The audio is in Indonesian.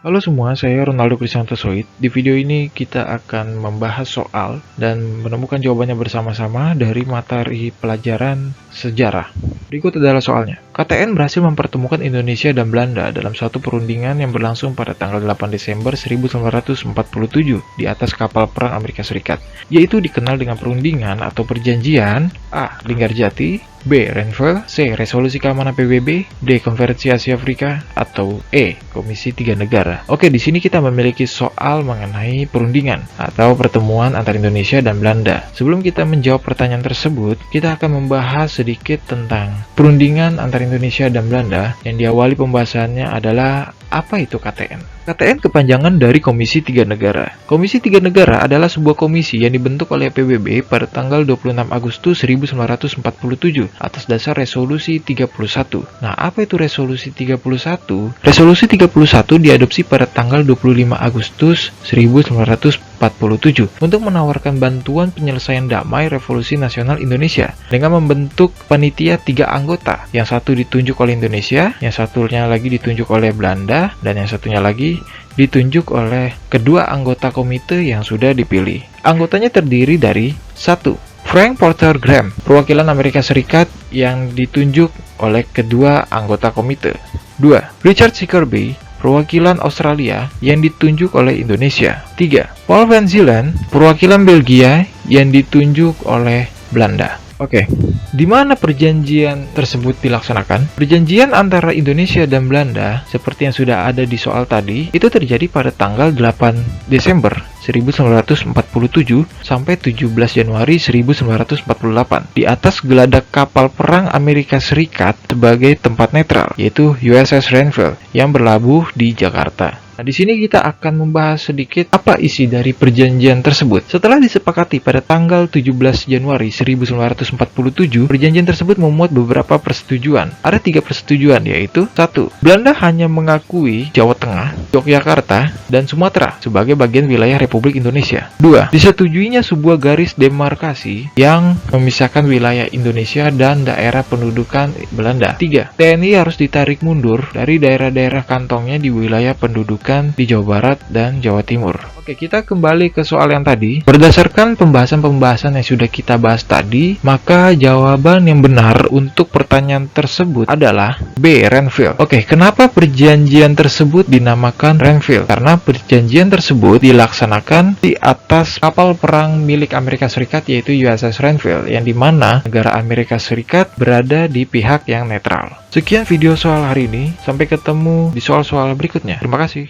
Halo semua, saya Ronaldo Krisanto Soid. Di video ini kita akan membahas soal dan menemukan jawabannya bersama-sama dari materi pelajaran sejarah. Berikut adalah soalnya. KTN berhasil mempertemukan Indonesia dan Belanda dalam suatu perundingan yang berlangsung pada tanggal 8 Desember 1947 di atas kapal perang Amerika Serikat, yaitu dikenal dengan perundingan atau perjanjian A. Linggarjati, B. Renville, C. Resolusi Keamanan PBB, D. Konferensi Asia Afrika, atau E. Komisi Tiga Negara. Oke, di sini kita memiliki soal mengenai perundingan atau pertemuan antara Indonesia dan Belanda. Sebelum kita menjawab pertanyaan tersebut, kita akan membahas sedikit tentang perundingan antara Indonesia dan Belanda yang diawali pembahasannya adalah apa itu KTN? KTN kepanjangan dari Komisi Tiga Negara. Komisi Tiga Negara adalah sebuah komisi yang dibentuk oleh PBB pada tanggal 26 Agustus 1947 atas dasar Resolusi 31. Nah, apa itu Resolusi 31? Resolusi 31 diadopsi pada tanggal 25 Agustus 1947 untuk menawarkan bantuan penyelesaian damai Revolusi Nasional Indonesia dengan membentuk panitia 3 anggota. Yang satu ditunjuk oleh Indonesia, yang satunya lagi ditunjuk oleh Belanda, dan yang satunya lagi ditunjuk oleh kedua anggota komite yang sudah dipilih. Anggotanya terdiri dari 1. Frank Porter Graham, perwakilan Amerika Serikat yang ditunjuk oleh kedua anggota komite. 2. Richard C. Kirby, perwakilan Australia yang ditunjuk oleh Indonesia. 3. Paul van Zeeland, perwakilan Belgia yang ditunjuk oleh Belanda. Oke, di mana perjanjian tersebut dilaksanakan? Perjanjian antara Indonesia dan Belanda, seperti yang sudah ada di soal tadi, itu terjadi pada tanggal 8 Desember 1947 sampai 17 Januari 1948 di atas geladak kapal perang Amerika Serikat sebagai tempat netral, yaitu USS Renville yang berlabuh di Jakarta. Nah, di sini kita akan membahas sedikit apa isi dari perjanjian tersebut. Setelah disepakati pada tanggal 17 Januari 1947, perjanjian tersebut memuat beberapa persetujuan. Ada 3 persetujuan, yaitu 1. Belanda hanya mengakui Jawa Tengah, Yogyakarta, dan Sumatera sebagai bagian wilayah Republik Indonesia. 2. Disetujuinya sebuah garis demarkasi yang memisahkan wilayah Indonesia dan daerah pendudukan Belanda. 3. TNI harus ditarik mundur dari daerah-daerah kantongnya di wilayah pendudukan di Jawa Barat dan Jawa Timur. Oke, kita kembali ke soal yang tadi. Berdasarkan pembahasan-pembahasan yang sudah kita bahas tadi, maka jawaban yang benar untuk pertanyaan tersebut adalah B. Renville. Oke, kenapa perjanjian tersebut dinamakan Renville? Karena perjanjian tersebut dilaksanakan di atas kapal perang milik Amerika Serikat, yaitu USS Renville, yang dimana negara Amerika Serikat berada di pihak yang netral. Sekian video soal hari ini, sampai ketemu di soal-soal berikutnya. Terima kasih.